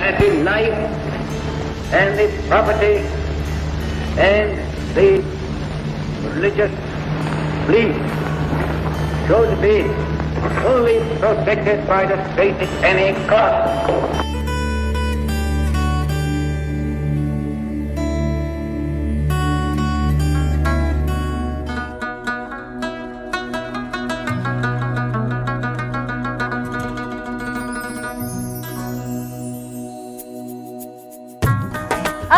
and the life and the property and the religious belief should be fully protected by the state at any cost.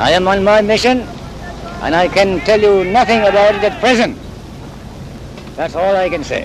I am on my mission and I can tell you nothing about it at present. That's all I can say.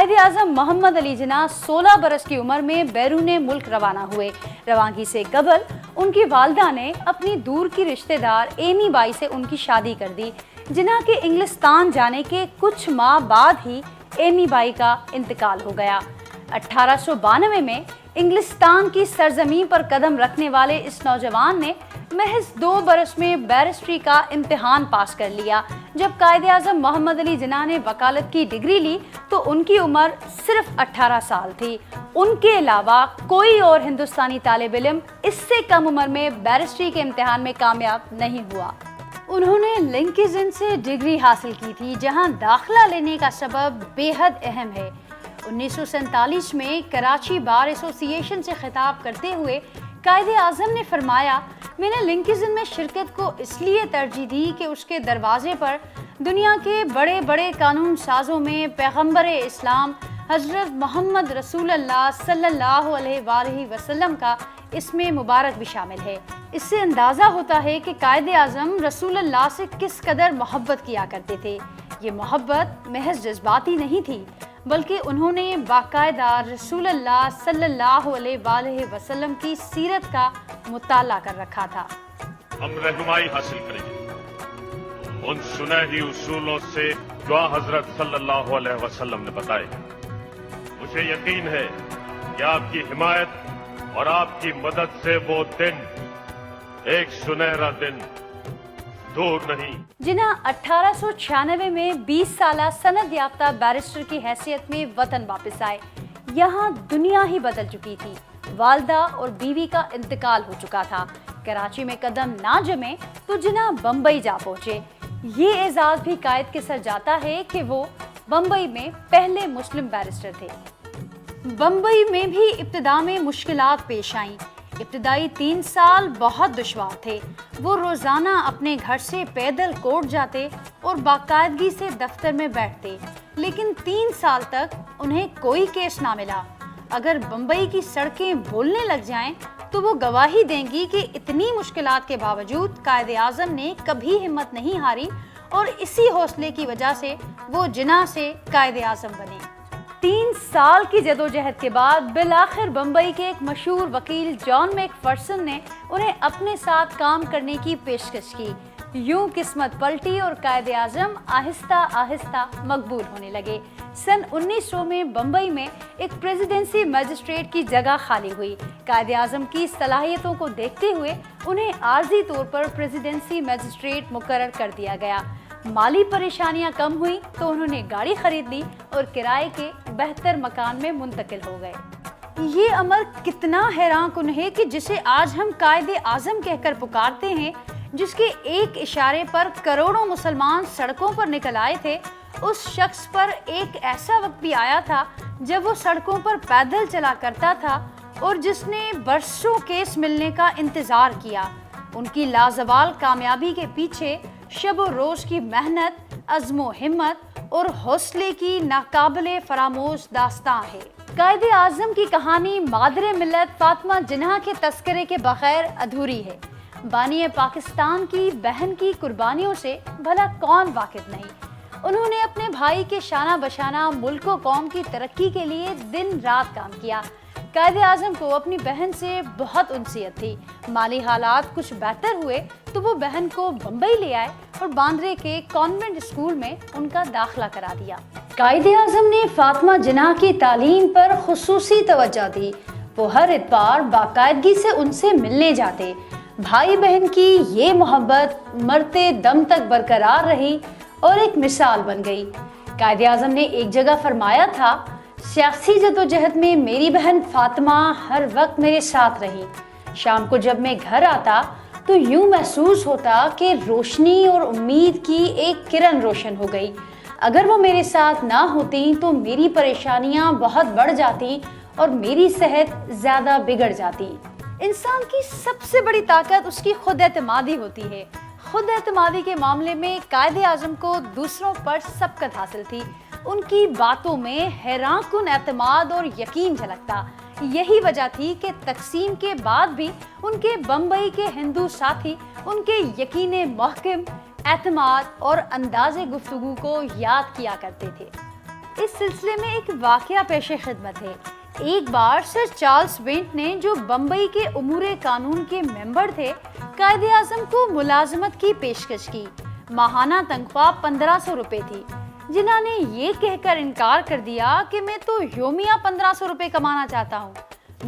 Quaid Azam محمد علی جناح 16 برس کی عمر میں بیرون ملک روانہ ہوئے۔ روانگی سے قبل ان کی والدہ نے اپنی دور کی رشتہ دار ایمی بائی سے ان کی شادی کر دی۔ جناح کے انگلستان جانے کے کچھ ماہ بعد ہی ایمی بائی کا انتقال ہو گیا۔ 1892 میں انگلستان کی سرزمین پر قدم رکھنے والے اس نوجوان نے محض 2 برس میں بیرسٹری کا امتحان پاس کر لیا۔ جب قائد اعظم محمد علی جناح نے وکالت کی ڈگری لی تو ان کی عمر صرف 18 سال تھی۔ ان کے علاوہ کوئی اور ہندوستانی طالب علم اس سے کم عمر میں بیرسٹری کے امتحان میں کامیاب نہیں ہوا۔ انہوں نے لنکن سے ڈگری حاصل کی تھی، جہاں داخلہ لینے کا سبب بے حد اہم ہے۔ 1947 میں کراچی بار ایسوسی ایشن سے خطاب کرتے ہوئے قائد اعظم نے فرمایا، میں نے لنکن میں شرکت کو اس لیے ترجیح دی کہ اس کے دروازے پر دنیا کے بڑے بڑے قانون سازوں میں پیغمبر اسلام حضرت محمد رسول اللہ صلی اللہ علیہ وآلہ وسلم کا اسم مبارک بھی شامل ہے۔ اس سے اندازہ ہوتا ہے کہ قائد اعظم رسول اللہ سے کس قدر محبت کیا کرتے تھے۔ یہ محبت محض جذباتی نہیں تھی، بلکہ انہوں نے باقاعدہ رسول اللہ صلی اللہ علیہ وآلہ وسلم کی سیرت کا مطالعہ کر رکھا تھا۔ ہم رہنمائی حاصل کریں گے ان سنہری اصولوں سے جو حضرت صلی اللہ علیہ وسلم نے بتائے۔ مجھے یقین ہے کہ آپ کی حمایت اور آپ کی مدد سے وہ دن ایک سنہرا دن دور نہیں۔ جناح 1896 میں 20 سالہ سند یافتہ بیرسٹر کی حیثیت میں وطن واپس آئے۔ یہاں دنیا ہی بدل چکی تھی، والدہ اور بیوی کا انتقال ہو چکا تھا۔ کراچی میں قدم نہ جمے تو جناح بمبئی جا پہنچے۔ یہ اعزاز بھی قائد کے سر جاتا ہے کہ وہ بمبئی میں پہلے مسلم بیرسٹر تھے۔ بمبئی میں بھی ابتدا میں مشکلات پیش آئیں۔ ابتدائی 3 سال بہت دشوار تھے۔ وہ روزانہ اپنے گھر سے پیدل کوٹ جاتے اور باقاعدگی سے دفتر میں بیٹھتے، لیکن 3 سال تک انہیں کوئی کیس نہ ملا۔ اگر بمبئی کی سڑکیں بولنے لگ جائیں تو وہ گواہی دیں گی کہ اتنی مشکلات کے باوجود قائد اعظم نے کبھی ہمت نہیں ہاری، اور اسی حوصلے کی وجہ سے وہ جناح سے قائد اعظم بنے۔ 3 سال کی جدوجہد کے بعد بالآخر بمبئی کے ایک مشہور وکیل جان میک فرسن نے انہیں اپنے ساتھ کام کرنے کی پیشکش کی۔ یوں قسمت پلٹی اور قائد اعظم آہستہ آہستہ مقبول ہونے لگے۔ سن 1900 میں بمبئی میں ایک پریزیڈنسی میجسٹریٹ کی جگہ خالی ہوئی۔ قائد اعظم کی صلاحیتوں کو دیکھتے ہوئے انہیں عارضی طور پر پریزیڈنسی میجسٹریٹ مقرر کر دیا گیا۔ مالی پریشانیاں کم ہوئی تو انہوں نے گاڑی خرید لی اور کرائے کے بہتر مکان میں منتقل ہو گئے۔ یہ امر کتنا حیران کن ہے کہ جسے آج ہم قائد اعظم کہہ کر پکارتے ہیں، جس کے ایک اشارے پر کروڑوں مسلمان سڑکوں پر نکل آئے تھے، اس شخص پر ایک ایسا وقت بھی آیا تھا جب وہ سڑکوں پر پیدل چلا کرتا تھا اور جس نے برسوں کیس ملنے کا انتظار کیا۔ ان کی لازوال کامیابی کے پیچھے شب و روز کی محنت، عزم و ہمت اور حوصلے کی ناقابل فراموش داستان ہے۔ قائد اعظم کی کہانی مادر ملت فاطمہ جناح کے تذکرے کے بغیر ادھوری ہے۔ بانی پاکستان کی بہن کی قربانیوں سے بھلا کون واقف نہیں۔ انہوں نے اپنے بھائی کے شانہ بشانہ ملک و قوم کی ترقی کے لیے دن رات کام کیا۔ قائد اعظم کو اپنی بہن سے بہت انسیت تھی۔ مالی حالات کچھ بہتر ہوئے تو وہ بہن کو بمبئی لے آئے اور باندرے کے کانوینٹ اسکول میں ان کا داخلہ کرا دیا۔ قائد اعظم نے فاطمہ جناح کی تعلیم پر خصوصی توجہ دی۔ وہ ہر اتوار باقاعدگی سے ان سے ملنے جاتے۔ بھائی بہن کی یہ محبت مرتے دم تک برقرار رہی اور ایک مثال بن گئی۔ قائد اعظم نے ایک جگہ فرمایا تھا، سیاسی جدوجہد میں میری بہن فاطمہ ہر وقت میرے ساتھ رہی۔ شام کو جب میں گھر آتا تو یوں محسوس ہوتا کہ روشنی اور امید کی ایک کرن روشن ہو گئی۔ اگر وہ میرے ساتھ نہ ہوتی تو میری پریشانیاں بہت بڑھ جاتی اور میری صحت زیادہ بگڑ جاتی۔ انسان کی سب سے بڑی طاقت اس کی خود اعتمادی ہوتی ہے۔ خود اعتمادی کے معاملے میں قائد اعظم کو دوسروں پر سبقت حاصل تھی۔ ان کی باتوں میں حیران کن اعتماد اور یقین جھلکتا۔ یہی وجہ تھی کہ تقسیم کے بعد بھی ان کے بمبئی کے ہندو ساتھی ان کے یقین محکم، اعتماد اور انداز گفتگو کو یاد کیا کرتے تھے۔ اس اس سلسلے میں ایک واقعہ پیش خدمت ہے۔ ایک بار سر چارلس بینٹ نے، جو بمبئی کے امور قانون کے ممبر تھے، قائد اعظم کو ملازمت کی پیشکش کی۔ ماہانہ تنخواہ 1500 روپے تھی۔ جناح نے یہ کہہ کر انکار کر دیا کہ میں تو یومیہ 1500 روپے کمانا چاہتا ہوں۔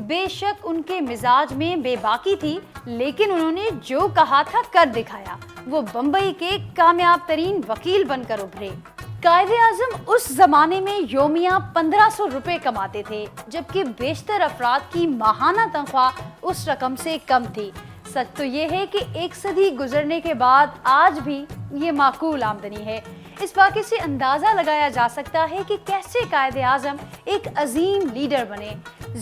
بے شک ان کے مزاج میں بے باکی تھی، لیکن انہوں نے جو کہا تھا کر دکھایا۔ وہ بمبئی کے کامیاب ترین وکیل بن کر ابھرے۔ قائد اعظم اس زمانے میں یومیہ 1500 روپے کماتے تھے، جبکہ بیشتر افراد کی ماہانہ تنخواہ اس رقم سے کم تھی۔ سچ تو یہ ہے کہ ایک صدی گزرنے کے بعد آج بھی یہ معقول آمدنی ہے۔ اس واقعے سے اندازہ لگایا جا سکتا ہے کہ کیسے قائد اعظم ایک عظیم لیڈر بنے۔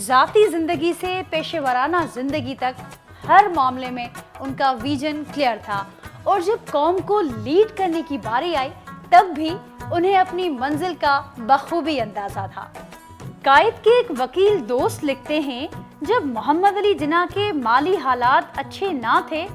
ذاتی زندگی سے پیشہ ورانہ زندگی تک ہر معاملے میں ان کا ویژن کلیئر تھا، اور جب قوم کو لیڈ کرنے کی باری آئی تب بھی انہیں اپنی منزل کا بخوبی اندازہ تھا۔ قائد کے ایک وکیل دوست لکھتے ہیں، جب محمد علی جناح کے مالی حالات اچھے نہ تھے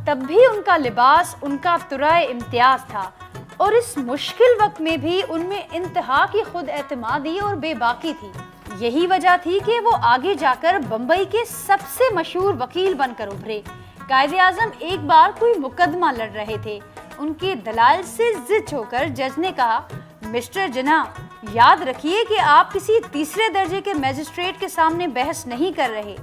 تب بھی ان کا لباس ان کا طرائے امتیاز تھا، اور اس مشکل وقت میں بھی ان میں انتہا کی خود اعتمادی اور بے باکی تھی۔ یہی وجہ تھی کہ وہ آگے جا کر بمبئی کے سب سے مشہور وکیل بن کر ابھرے۔ قائد اعظم ایک بار کوئی مقدمہ لڑ رہے تھے۔ ان کے دلائل سے ضد ہو کر جج نے کہا، مسٹر جناح، یاد رکھیے کہ آپ کسی تیسرے درجے کے میجسٹریٹ کے سامنے بحث نہیں کر رہے۔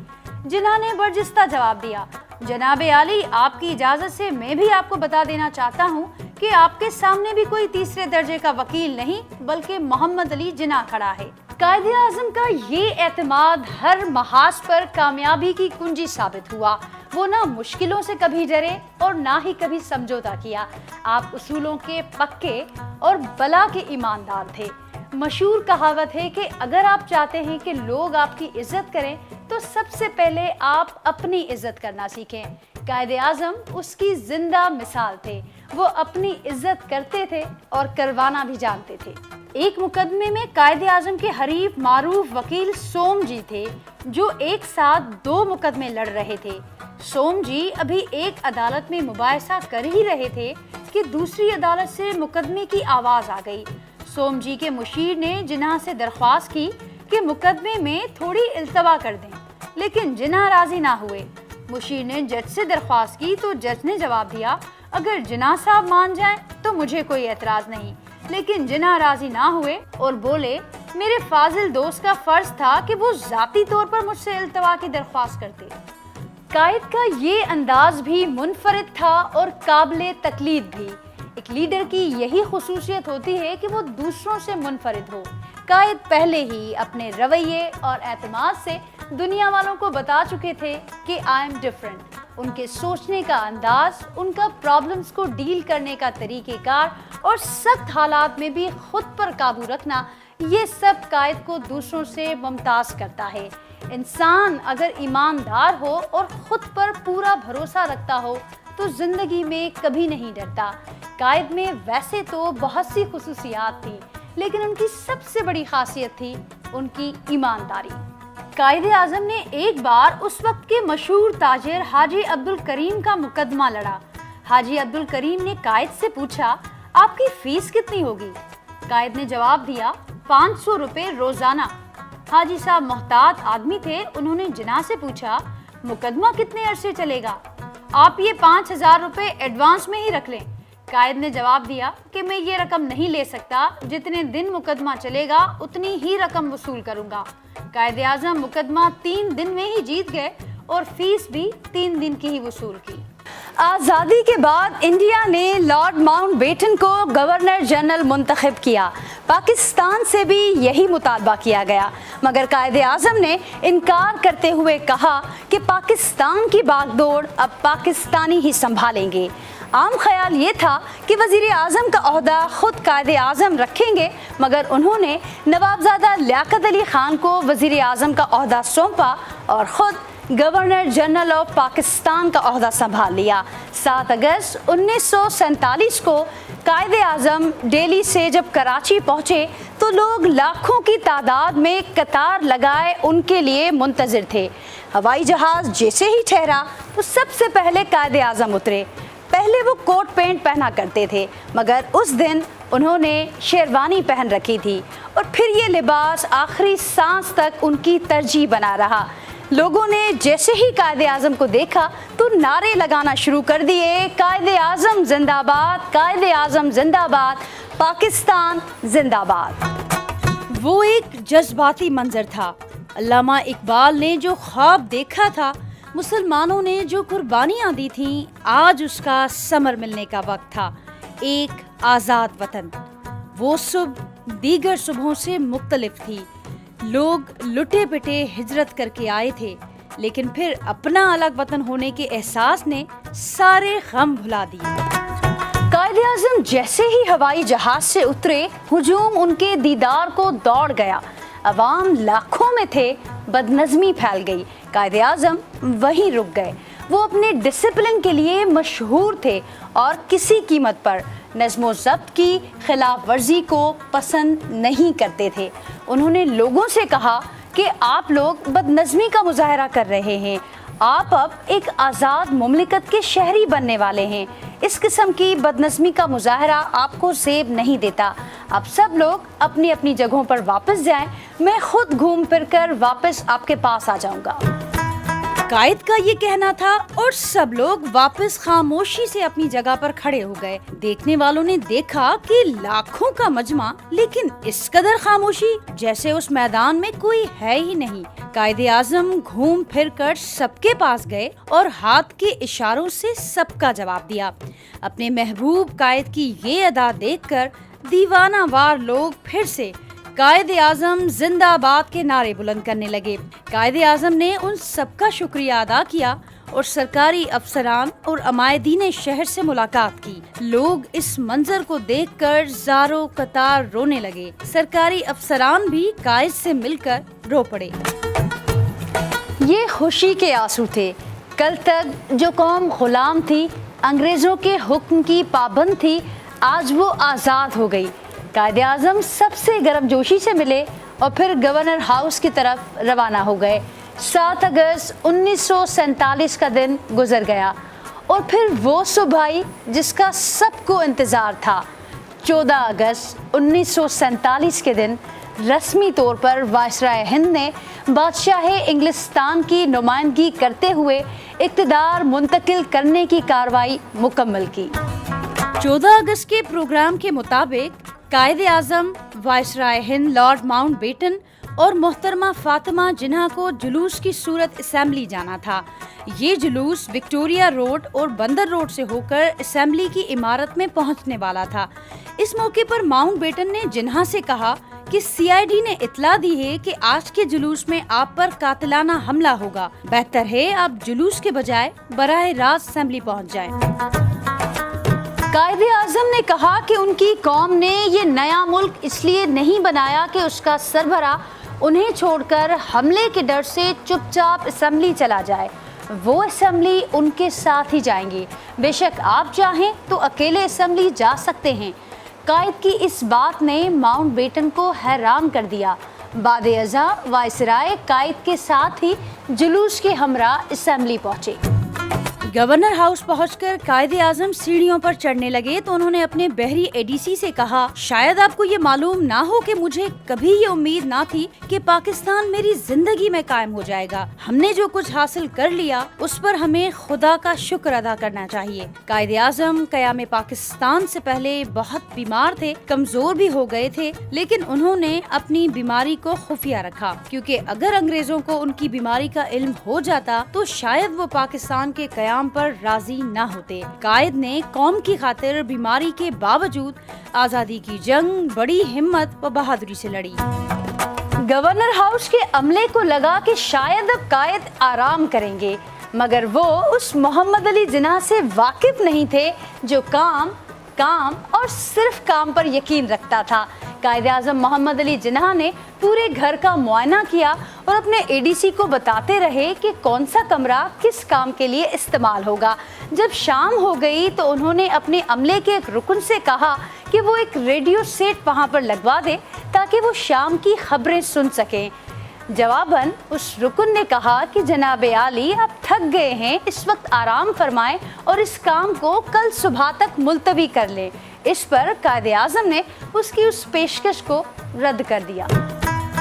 جناح نے برجستہ جواب دیا، جناب عالی، آپ کی اجازت سے میں بھی آپ کو بتا دینا چاہتا ہوں کہ آپ کے سامنے بھی کوئی تیسرے درجے کا وکیل نہیں بلکہ محمد علی جناح کھڑا ہے۔ قائد اعظم کا یہ اعتماد ہر محاذ پر کامیابی کی کنجی ثابت ہوا۔ وہ نہ مشکلوں سے کبھی ڈرے اور نہ ہی کبھی سمجھوتا کیا۔ آپ اصولوں کے پکے اور بلا کے ایماندار تھے۔ مشہور کہاوت ہے کہ اگر آپ چاہتے ہیں کہ لوگ آپ کی عزت کریں تو سب سے پہلے آپ اپنی عزت کرنا سیکھیں۔ قائد اعظم اس کی زندہ مثال تھے۔ وہ اپنی عزت کرتے تھے اور کروانا بھی جانتے تھے۔ ایک مقدمے میں قائد اعظم کے حریف معروف وکیل سوم جی تھے، جو ایک ساتھ 2 مقدمے لڑ رہے تھے۔ سوم جی ابھی ایک عدالت میں مباحثہ کر ہی رہے تھے کہ دوسری عدالت سے مقدمے کی آواز آ گئی۔ سوم جی کے مشیر نے جناح سے درخواست کی کہ مقدمے میں تھوڑی التوا کر دیں، لیکن جناح راضی نہ ہوئے۔ مشیر نے جج سے درخواست کی تو جج نے جواب دیا، اگر جناح صاحب مان جائیں تو مجھے کوئی اعتراض نہیں، لیکن جناح راضی نہ ہوئے اور بولے، میرے فاضل دوست کا فرض تھا کہ وہ ذاتی طور پر مجھ سے التوا کی درخواست کرتے۔ قائد کا یہ انداز بھی منفرد تھا اور قابل تقلید بھی۔ ایک لیڈر کی یہی خصوصیت ہوتی ہے کہ وہ دوسروں سے منفرد ہو۔ قائد پہلے ہی اپنے رویے اور اعتماد سے دنیا والوں کو بتا چکے تھے کہ آئی ایم ڈفرینٹ۔ ان کے سوچنے کا انداز، ان کا پرابلمز کو ڈیل کرنے کا طریقہ کار اور سخت حالات میں بھی خود پر قابو رکھنا، یہ سب قائد کو دوسروں سے ممتاز کرتا ہے۔ انسان اگر ایماندار ہو اور خود پر پورا بھروسہ رکھتا ہو تو زندگی میں کبھی نہیں ڈرتا۔ قائد میں ویسے تو بہت سی خصوصیات تھیں، لیکن ان کی سب سے بڑی خاصیت تھی ان کی ایمانداری۔ قائد اعظم نے ایک بار اس وقت کے مشہور تاجر حاجی عبدالکریم کا مقدمہ لڑا۔ حاجی عبدالکریم نے قائد سے پوچھا، آپ کی فیس کتنی ہوگی؟ قائد نے جواب دیا، 500 روپے روزانہ۔ حاجی صاحب محتاط آدمی تھے، انہوں نے جناح سے پوچھا، مقدمہ کتنے عرصے چلے گا؟ آپ یہ 5000 روپے ایڈوانس میں ہی رکھ لیں۔ قائد نے جواب دیا کہ میں یہ رقم نہیں لے سکتا، جتنے دن مقدمہ چلے گا اتنی ہی رقم وصول کروں گا۔ قائد اعظم مقدمہ 3 دن میں ہی جیت گئے اور فیس بھی 3 دن کی ہی وصول کی۔ آزادی کے بعد انڈیا نے لارڈ ماؤنٹ بیٹن کو گورنر جنرل منتخب کیا۔ پاکستان سے بھی یہی مطالبہ کیا گیا، مگر قائد اعظم نے انکار کرتے ہوئے کہا کہ پاکستان کی باغ دوڑ اب پاکستانی ہی سنبھالیں گے۔ عام خیال یہ تھا کہ وزیر اعظم کا عہدہ خود قائد اعظم رکھیں گے، مگر انہوں نے نوابزادہ لیاقت علی خان کو وزیر اعظم کا عہدہ سونپا اور خود گورنر جنرل آف پاکستان کا عہدہ سنبھال لیا۔ 7 اگست 1947 کو قائد اعظم دہلی سے جب کراچی پہنچے تو لوگ لاکھوں کی تعداد میں قطار لگائے ان کے لیے منتظر تھے۔ ہوائی جہاز جیسے ہی ٹھہرا تو سب سے پہلے قائد اعظم اترے۔ پہلے وہ کوٹ پینٹ پہنا کرتے تھے، مگر اس دن انہوں نے شیروانی پہن رکھی تھی اور پھر یہ لباس آخری سانس تک ان کی ترجیح بنا رہا۔ لوگوں نے جیسے ہی قائد اعظم کو دیکھا تو نعرے لگانا شروع کر دیے، قائد اعظم زندہ باد، قائد اعظم زندہ باد، پاکستان زندہ باد۔ وہ ایک جذباتی منظر تھا۔ علامہ اقبال نے جو خواب دیکھا تھا، مسلمانوں نے جو قربانیاں دی تھیں، آج اس کا ثمر ملنے کا وقت تھا۔ ایک آزاد وطن۔ وہ صبح دیگر صبحوں سے مختلف تھی۔ لوگ لٹے پٹے ہجرت کر کے آئے تھے، لیکن پھر اپنا الگ وطن ہونے کے احساس نے سارے غم بھلا دیے۔ قائد اعظم جیسے ہی ہوائی جہاز سے اترے، ہجوم ان کے دیدار کو دوڑ گیا۔ عوام لاکھوں میں تھے، بدنظمی پھیل گئی۔ قائد اعظم وہیں رک گئے۔ وہ اپنے ڈسپلن کے لیے مشہور تھے اور کسی قیمت پر نظم و ضبط کی خلاف ورزی کو پسند نہیں کرتے تھے۔ انہوں نے لوگوں سے کہا کہ آپ لوگ بدنظمی کا مظاہرہ کر رہے ہیں، آپ اب ایک آزاد مملکت کے شہری بننے والے ہیں، اس قسم کی بدنظمی کا مظاہرہ آپ کو زیب نہیں دیتا۔ اب سب لوگ اپنی اپنی جگہوں پر واپس جائیں، میں خود گھوم پھر کر واپس آپ کے پاس آ جاؤں گا۔ قائد کا یہ کہنا تھا اور سب لوگ واپس خاموشی سے اپنی جگہ پر کھڑے ہو گئے۔ دیکھنے والوں نے دیکھا کہ لاکھوں کا مجمع، لیکن اس قدر خاموشی جیسے اس میدان میں کوئی ہے ہی نہیں۔ قائد اعظم گھوم پھر کر سب کے پاس گئے اور ہاتھ کے اشاروں سے سب کا جواب دیا۔ اپنے محبوب قائد کی یہ ادا دیکھ کر دیوانہ وار لوگ پھر سے قائد اعظم زندہ باد کے نعرے بلند کرنے لگے۔ قائد اعظم نے ان سب کا شکریہ ادا کیا اور سرکاری افسران اور عمائدین شہر سے ملاقات کی۔ لوگ اس منظر کو دیکھ کر زاروں قطار رونے لگے۔ سرکاری افسران بھی قائد سے مل کر رو پڑے۔ یہ خوشی کے آنسو تھے۔ کل تک جو قوم غلام تھی، انگریزوں کے حکم کی پابند تھی، آج وہ آزاد ہو گئی۔ قائد اعظم سب سے گرم جوشی سے ملے اور پھر گورنر ہاؤس کی طرف روانہ ہو گئے۔ 7 اگست 1947 کا دن گزر گیا اور پھر وہ صبح آئی جس کا سب کو انتظار تھا۔ 14 اگست 1947 کے دن رسمی طور پر وائسرائے ہند نے بادشاہ انگلستان کی نمائندگی کرتے ہوئے اقتدار منتقل کرنے کی کارروائی مکمل کی۔ 14 اگست کے پروگرام کے مطابق قائد اعظم، وائسرائے ہند لارڈ ماؤنٹ بیٹن اور محترمہ فاطمہ جناح کو جلوس کی صورت اسمبلی جانا تھا۔ یہ جلوس وکٹوریہ روڈ اور بندر روڈ سے ہو کر اسمبلی کی عمارت میں پہنچنے والا تھا۔ اس موقع پر ماؤنٹ بیٹن نے جناح سے کہا کہ CID نے اطلاع دی ہے کہ آج کے جلوس میں آپ پر قاتلانہ حملہ ہوگا، بہتر ہے آپ جلوس کے بجائے براہ راست اسمبلی پہنچ جائیں۔ قائد اعظم نے کہا کہ ان کی قوم نے یہ نیا ملک اس لیے نہیں بنایا کہ اس کا سربراہ انہیں چھوڑ کر حملے کے ڈر سے چپ چاپ اسمبلی چلا جائے۔ وہ اسمبلی ان کے ساتھ ہی جائیں گے، بے شک آپ چاہیں تو اکیلے اسمبلی جا سکتے ہیں۔ قائد کی اس بات نے ماؤنٹ بیٹن کو حیران کر دیا۔ بعد ازاں وائسرائے قائد کے ساتھ ہی جلوس کے ہمراہ اسمبلی پہنچے۔ گورنر ہاؤس پہنچ کر قائد اعظم سیڑھیوں پر چڑھنے لگے تو انہوں نے اپنے بحری ADC سے کہا، شاید آپ کو یہ معلوم نہ ہو کہ مجھے کبھی یہ امید نہ تھی کہ پاکستان میری زندگی میں قائم ہو جائے گا۔ ہم نے جو کچھ حاصل کر لیا اس پر ہمیں خدا کا شکر ادا کرنا چاہیے۔ قائد اعظم قیام پاکستان سے پہلے بہت بیمار تھے، کمزور بھی ہو گئے تھے، لیکن انہوں نے اپنی بیماری کو خفیہ رکھا، کیونکہ اگر انگریزوں کو ان کی بیماری کا علم ہو جاتا تو شاید وہ پاکستان کے قیام پر راضی نہ ہوتے۔ قائد نے قوم کی خاطر بیماری کے باوجود آزادی کی جنگ بڑی ہمت و بہادری سے لڑی۔ گورنر ہاؤس کے عملے کو لگا کہ شاید اب قائد آرام کریں گے، مگر وہ اس محمد علی جناح سے واقف نہیں تھے جو کام اور صرف کام پر یقین رکھتا تھا۔ قائد اعظم محمد علی جناح نے پورے گھر کا معائنہ کیا اور اپنے ADC کو بتاتے رہے کہ کون سا کمرہ کس کام کے لیے استعمال ہوگا۔ جب شام ہو گئی تو انہوں نے اپنے عملے کے ایک رکن سے کہا کہ وہ ایک ریڈیو سیٹ وہاں پر لگوا دے تاکہ وہ شام کی خبریں سن سکیں۔ جواباً اس رکن نے کہا کہ جناب عالی اب تھک گئے ہیں، اس وقت آرام فرمائیں اور اس کام کو کل صبح تک ملتوی کر لیں۔ اس پر قائد اعظم نے اس کی اس پیشکش کو رد کر دیا۔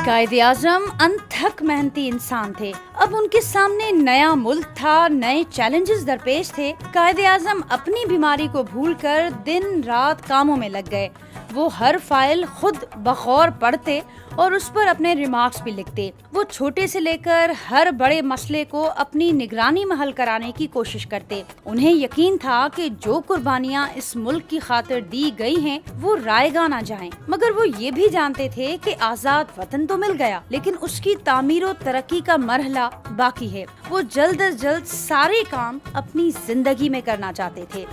قائد اعظم انتھک محنتی انسان تھے، اب ان کے سامنے نیا ملک تھا، نئے چیلنجز درپیش تھے۔ قائد اعظم اپنی بیماری کو بھول کر دن رات کاموں میں لگ گئے۔ وہ ہر فائل خود بغور پڑھتے اور اس پر اپنے ریمارکس بھی لکھتے۔ وہ چھوٹے سے لے کر ہر بڑے مسئلے کو اپنی نگرانی میں حل کرانے کی کوشش کرتے۔ انہیں یقین تھا کہ جو قربانیاں اس ملک کی خاطر دی گئی ہیں وہ رائے گاہ نہ جائیں، مگر وہ یہ بھی جانتے تھے کہ آزاد وطن تو مل گیا لیکن اس کی تعمیر و ترقی کا مرحلہ باقی ہے۔ وہ جلد از جلد سارے کام اپنی زندگی میں کرنا چاہتے تھے۔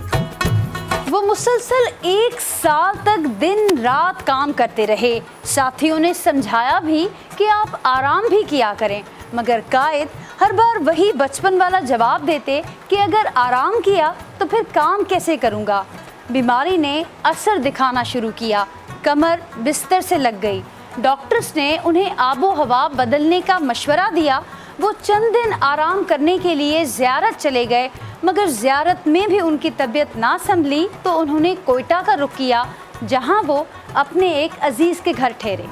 وہ مسلسل 1 سال تک دن رات کام کرتے رہے۔ ساتھیوں نے سمجھایا بھی کہ آپ آرام بھی کیا کریں، مگر قائد ہر بار وہی بچپن والا جواب دیتے کہ اگر آرام کیا تو پھر کام کیسے کروں گا۔ بیماری نے اثر دکھانا شروع کیا، کمر بستر سے لگ گئی۔ ڈاکٹرز نے انہیں آب و ہوا بدلنے کا مشورہ دیا۔ وہ چند دن آرام کرنے کے لیے زیارت چلے گئے، مگر زیارت میں بھی ان کی طبیعت نہ سنبھلی تو انہوں نے کوئٹہ کا رخ کیا، جہاں وہ اپنے ایک عزیز کے گھر ٹھہرے۔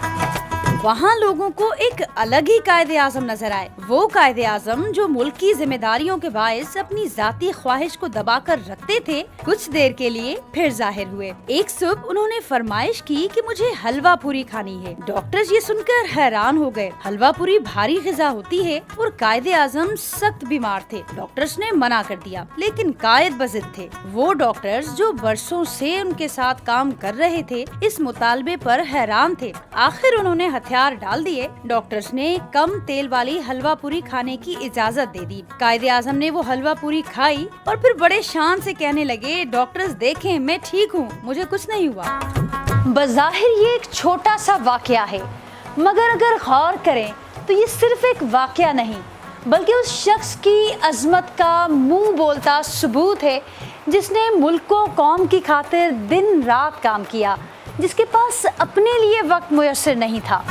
وہاں لوگوں کو ایک الگ ہی قائد اعظم نظر آئے، وہ قائد اعظم جو ملک کی ذمہ داریوں کے باعث اپنی ذاتی خواہش کو دبا کر رکھتے تھے، کچھ دیر کے لیے پھر ظاہر ہوئے۔ ایک صبح انہوں نے فرمائش کی کہ مجھے حلوہ پوری کھانی ہے۔ ڈاکٹرز یہ سن کر حیران ہو گئے، حلوہ پوری بھاری غذا ہوتی ہے اور قائد اعظم سخت بیمار تھے۔ ڈاکٹرز نے منع کر دیا، لیکن قائد بضد تھے۔ وہ ڈاکٹرز جو برسوں سے ان کے ساتھ کام کر رہے تھے اس مطالبے پر حیران تھے۔ آخر انہوں نے ہتھیار ڈال دیے۔ ڈاکٹرز نے کم تیل والی حلوہ پوری کھانے کی اجازت دے دی۔ قائد اعظم نے وہ حلوہ پوری کھائی اور پھر بڑے شان سے کہنے لگے، ڈاکٹرز دیکھیں میں ٹھیک ہوں، مجھے کچھ نہیں ہوا۔ بظاہر یہ ایک چھوٹا سا واقعہ ہے، مگر اگر غور کریں تو یہ صرف ایک واقعہ نہیں بلکہ اس شخص کی عظمت کا منہ بولتا ثبوت ہے جس نے ملک و قوم کی خاطر دن رات کام کیا، جس کے پاس اپنے لیے وقت میسر نہیں تھا،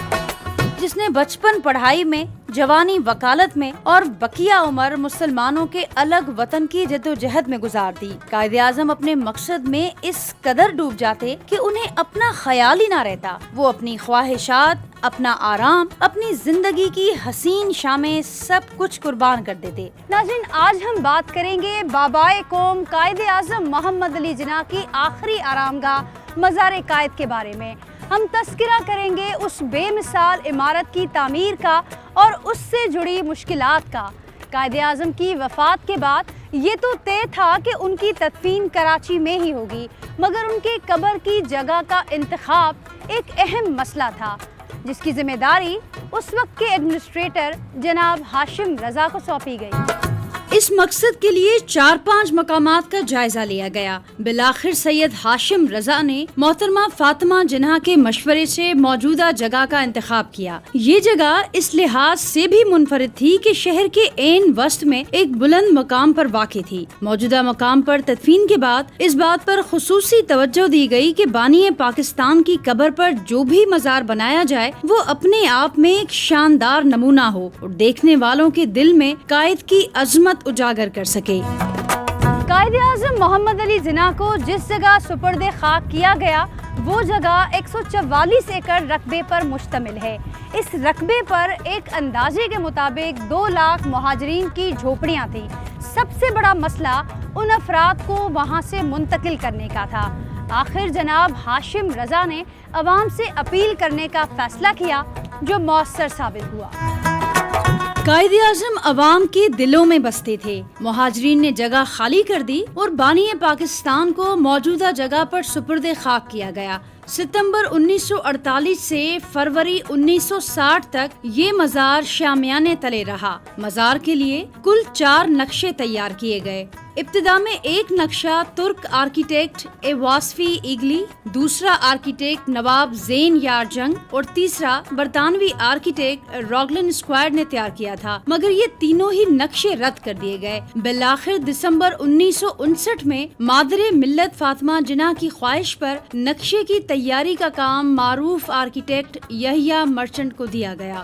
جس نے بچپن پڑھائی میں، جوانی وکالت میں اور بقیہ عمر مسلمانوں کے الگ وطن کی جدوجہد میں گزار دی۔ قائد اعظم اپنے مقصد میں اس قدر ڈوب جاتے کہ انہیں اپنا خیال ہی نہ رہتا۔ وہ اپنی خواہشات، اپنا آرام، اپنی زندگی کی حسین شامیں سب کچھ قربان کر دیتے۔ ناظرین، آج ہم بات کریں گے بابائے قوم قائد اعظم محمد علی جناح کی آخری آرام گاہ مزار قائد کے بارے میں۔ ہم تذکرہ کریں گے اس بے مثال عمارت کی تعمیر کا اور اس سے جڑی مشکلات کا۔ قائد اعظم کی وفات کے بعد یہ تو طے تھا کہ ان کی تدفین کراچی میں ہی ہوگی، مگر ان کے قبر کی جگہ کا انتخاب ایک اہم مسئلہ تھا، جس کی ذمہ داری اس وقت کے ایڈمنسٹریٹر جناب ہاشم رضا کو سونپی گئی۔ اس مقصد کے لیے 4-5 مقامات کا جائزہ لیا گیا۔ بالآخر سید ہاشم رضا نے محترمہ فاطمہ جناح کے مشورے سے موجودہ جگہ کا انتخاب کیا۔ یہ جگہ اس لحاظ سے بھی منفرد تھی کہ شہر کے عین وسط میں ایک بلند مقام پر واقع تھی۔ موجودہ مقام پر تدفین کے بعد اس بات پر خصوصی توجہ دی گئی کہ بانی پاکستان کی قبر پر جو بھی مزار بنایا جائے وہ اپنے آپ میں ایک شاندار نمونہ ہو اور دیکھنے والوں کے دل میں قائد کی عظمت اجاگر کر سکے۔ قائد اعظم محمد علی جناح کو جس جگہ سپرد خاک کیا گیا وہ جگہ 144 ایکڑ رقبے پر مشتمل ہے۔ اس رقبے پر ایک اندازے کے مطابق 2 لاکھ مہاجرین کی جھوپڑیاں تھیں۔ سب سے بڑا مسئلہ ان افراد کو وہاں سے منتقل کرنے کا تھا۔ آخر جناب ہاشم رضا نے عوام سے اپیل کرنے کا فیصلہ کیا جو مؤثر ثابت ہوا۔ قائد اعظم عوام کے دلوں میں بستے تھے۔ مہاجرین نے جگہ خالی کر دی اور بانی پاکستان کو موجودہ جگہ پر سپرد خاک کیا گیا۔ ستمبر 1948 سے فروری 1960 تک یہ مزار شامیانے تلے رہا۔ مزار کے لیے کل 4 نقشے تیار کیے گئے۔ ابتدا میں ایک نقشہ ترک آرکیٹیکٹ ایواسفی ایگلی، دوسرا آرکیٹیکٹ نواب زین یار جنگ اور تیسرا برطانوی آرکیٹیکٹ راگلن اسکوائر نے تیار کیا تھا، مگر یہ تینوں ہی نقشے رد کر دیے گئے۔ بالآخر دسمبر 1959 میں مادر ملت فاطمہ جناح کی خواہش پر نقشے کی تیاری کا کام معروف آرکیٹیکٹ یحییٰ مرچنٹ کو دیا گیا۔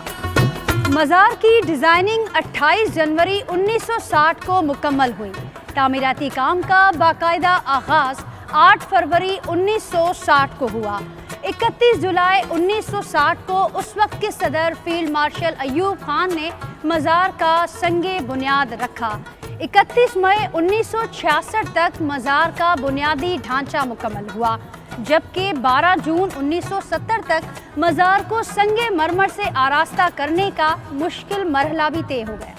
مزار کی ڈیزائننگ 28 جنوری 1960 کو مکمل ہوئی. تعمیراتی کام کا باقاعدہ آغاز 8 فروری 1960 کو ہوا. 31 جولائی 1960 کو اس وقت کے صدر فیلڈ مارشل ایوب خان نے مزار کا سنگ بنیاد رکھا. 31 مئی 1966 تک مزار کا بنیادی ڈھانچہ مکمل ہوا، جبکہ 12 جون 1970 تک مزار کو سنگ مرمر سے آراستہ کرنے کا مشکل مرحلہ بھی طے ہو گیا.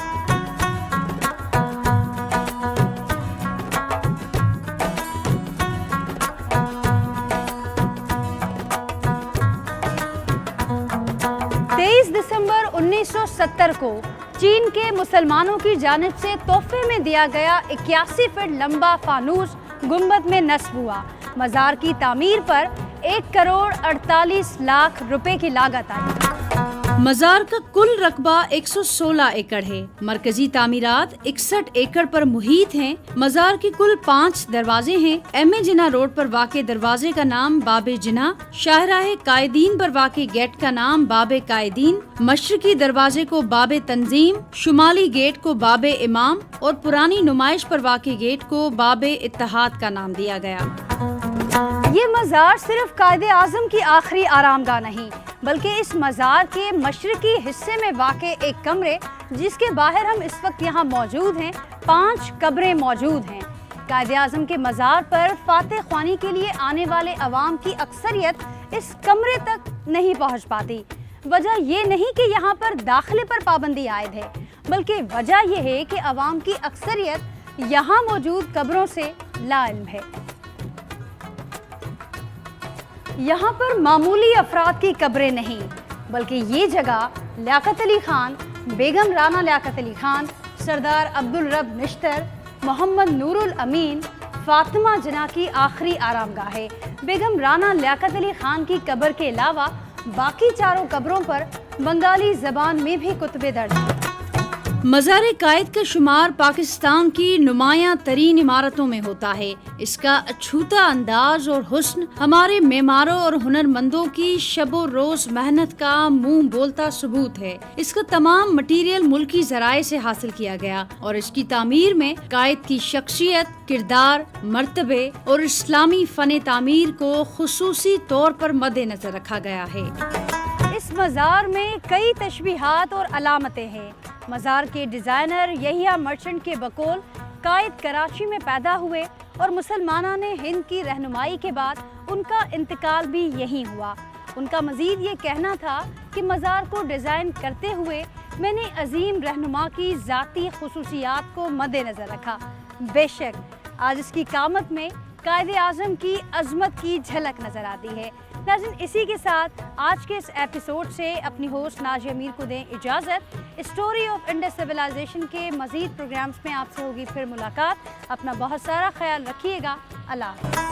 دسمبر 1970 کو چین کے مسلمانوں کی جانب سے تحفے میں دیا گیا 81 فٹ لمبا فانوس گنبد میں نصب ہوا. مزار کی تعمیر پر 1 کروڑ 48 لاکھ روپے کی لاگت آئی. مزار کا کل رقبہ 116 ایکڑ ہے. مرکزی تعمیرات 61 ایکڑ پر محیط ہیں. مزار کے کل 5 دروازے ہیں. ایم اے جناح روڈ پر واقع دروازے کا نام باب جناح، شاہراہ قائدین پر واقع گیٹ کا نام باب قائدین، مشرقی دروازے کو باب تنظیم، شمالی گیٹ کو باب امام اور پرانی نمائش پر واقع گیٹ کو باب اتحاد کا نام دیا گیا. یہ مزار صرف قائد اعظم کی آخری آرام گاہ نہیں، بلکہ اس مزار کے مشرقی حصے میں واقع ایک کمرے جس کے باہر ہم اس وقت یہاں موجود ہیں 5 قبریں موجود ہیں. قائد اعظم کے مزار پر فاتح خوانی کے لیے آنے والے عوام کی اکثریت اس کمرے تک نہیں پہنچ پاتی. وجہ یہ نہیں کہ یہاں پر داخلے پر پابندی عائد ہے، بلکہ وجہ یہ ہے کہ عوام کی اکثریت یہاں موجود قبروں سے لا علم ہے. یہاں پر معمولی افراد کی قبریں نہیں، بلکہ یہ جگہ لیاقت علی خان، بیگم رانا لیاقت علی خان، سردار عبدالرب نشتر، محمد نور الامین، فاطمہ جناح کی آخری آرام گاہ ہے. بیگم رانا لیاقت علی خان کی قبر کے علاوہ باقی 4 قبروں پر بنگالی زبان میں بھی کتبیں درج ہیں. مزار قائد کا شمار پاکستان کی نمایاں ترین عمارتوں میں ہوتا ہے. اس کا اچھوتا انداز اور حسن ہمارے معماروں اور ہنرمندوں کی شب و روز محنت کا منہ بولتا ثبوت ہے. اس کا تمام مٹیریل ملکی ذرائع سے حاصل کیا گیا اور اس کی تعمیر میں قائد کی شخصیت، کردار، مرتبے اور اسلامی فن تعمیر کو خصوصی طور پر مد نظر رکھا گیا ہے. اس مزار میں کئی تشبیہات اور علامتیں ہیں. مزار کے ڈیزائنر یحییٰ مرچنٹ کے بقول قائد کراچی میں پیدا ہوئے اور مسلمانوں نے ہند کی رہنمائی کے بعد ان کا انتقال بھی یہیں ہوا. ان کا مزید یہ کہنا تھا کہ مزار کو ڈیزائن کرتے ہوئے میں نے عظیم رہنما کی ذاتی خصوصیات کو مد نظر رکھا. بے شک آج اس کی قامت میں قائد اعظم کی عظمت کی جھلک نظر آتی ہے. ناظرین، اسی کے ساتھ آج کے اس ایپیسوڈ سے اپنی ہوسٹ نازیہ میر کو دیں اجازت. اسٹوری آف انڈس سویلائزیشن کے مزید پروگرامز میں آپ سے ہوگی پھر ملاقات. اپنا بہت سارا خیال رکھیے گا. اللہ حافظ.